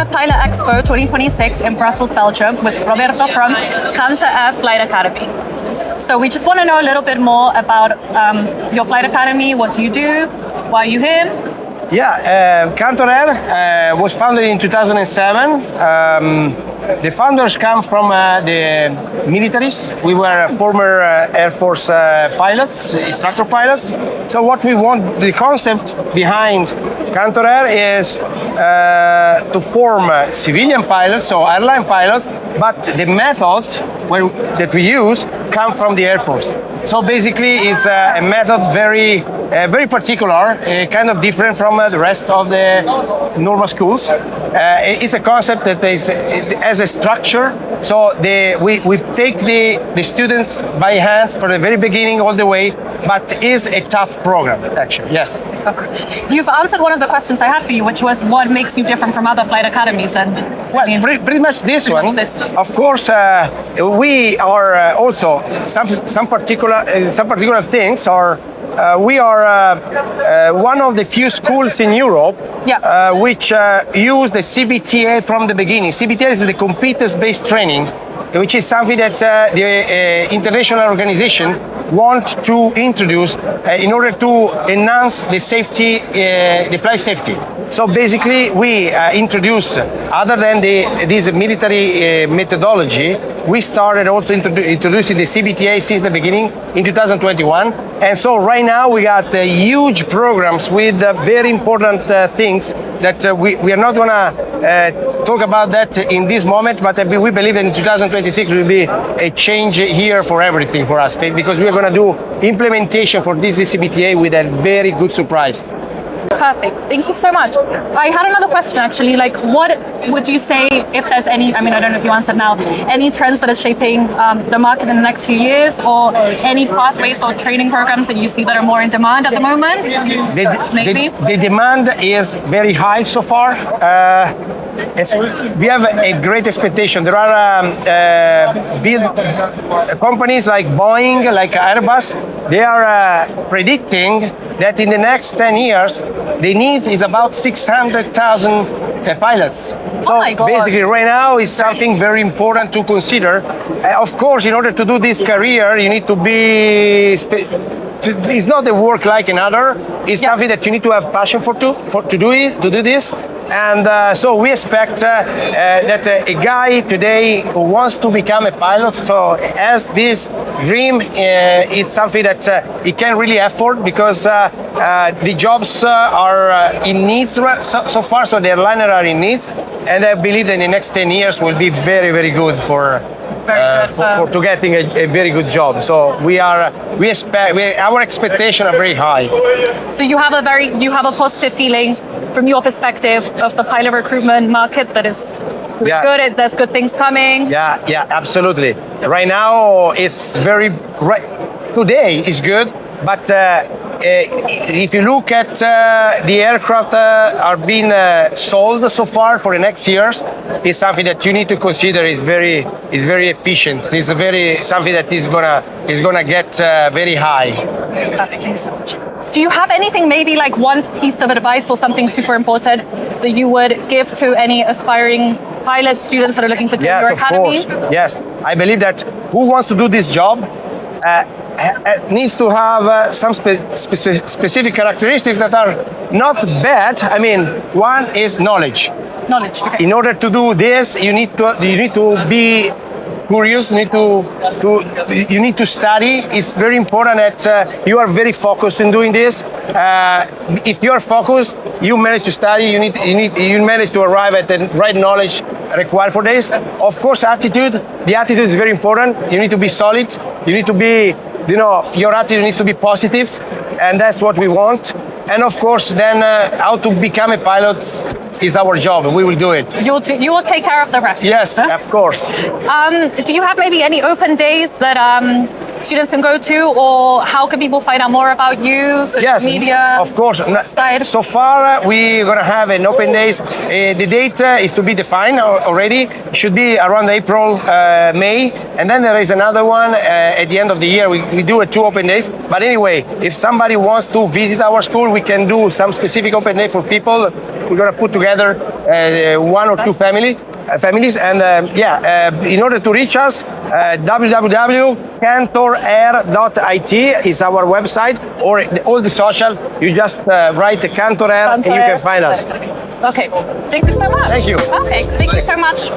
at Pilot Expo 2026 in Brussels, Belgium with Roberto from Cantor Air Flight Academy. So we just want to know a little bit more about your flight academy. What do you do? Why are you here? Yeah, Cantor Air was founded in 2007. The founders come from the militaries. We were former Air Force pilots, instructor pilots. So what we want, the concept behind Cantor Air is to form civilian pilots, so airline pilots, but the methods that we use come from the Air Force. So basically it's a method very particular, kind of different from the rest of the normal schools. It's a concept that has a structure. So we take the students by hands from the very beginning all the way, but is a tough program actually, yes. You've answered one of the questions I had for you, which was what makes you different from other flight academies? And well, pretty much this one. Of course, we are also some particular things are. We are one of the few schools in Europe which use the CBTA from the beginning. CBTA is the Competency-Based Training, which is something that the international organization want to introduce in order to enhance the safety, the flight safety. So basically, we introduce, other than this military methodology, we started also introducing the CBTA since the beginning in 2021. And so right now we got huge programs with very important things that we are not going to talk about that in this moment, but we believe that in 2026 will be a change here for everything for us, because we are going to do implementation for this CBTA with a very good surprise. Perfect. Thank you so much. I had another question actually. Like, what would you say if there's any? I mean, I don't know if you answered now. Any trends that are shaping the market in the next few years, or any pathways or training programs that you see that are more in demand at the moment? The demand is very high so far. We have a great expectation. There are big companies like Boeing, like Airbus. They are predicting that in the next 10 years, the needs is about 600,000 pilots. So basically right now is something very important to consider. Of course, in order to do this career, you need to be, it's not a work like another. It's something that you need to have passion to do this. And so we expect that a guy today who wants to become a pilot, so as this dream is something that he can really afford, because the jobs are in needs so far, so the airliner are in needs, and I believe that in the next 10 years will be very, very good for getting a very good job. So our expectations are very high. So you have a positive feeling from your perspective of the pilot recruitment market that is good, there's good things coming? Yeah, absolutely. Right now, it's today is good, but if you look at the aircraft are being sold so far for the next years, is something that you need to consider is very efficient. It's something that is gonna get very high. Thank you so much. Do you have anything, maybe like one piece of advice or something super important that you would give to any aspiring pilot students that are looking to do your academy? Yes, of course. Yes, I believe that who wants to do this job needs to have some specific characteristics that are not bad. I mean, one is knowledge. Knowledge. Okay. In order to do this, you need to be curious. You need to study. It's very important that you are very focused in doing this. If you are focused, you manage to study. You manage to arrive at the right knowledge required for this. Of course, attitude. The attitude is very important. You need to be solid. You need to be, your attitude needs to be positive, and that's what we want. And of course, then how to become a pilot is our job, and we will do it. You will take care of the rest. Yes, of course. Do you have maybe any open days that students can go to, or how can people find out more about you? Social media? Of course. Side. So far, we're going to have an open days. The date is to be defined already. It should be around April, May. And then there is another one at the end of the year. We do 2 open days. But anyway, if somebody wants to visit our school, we can do some specific open day for people. We're going to put together 1 or 2 families. And in order to reach us, www.cantorair.it is our website, or all the social. You just write the Cantor Air and you can find us. Okay, thank you so much. Thank you. Okay, thank you so much.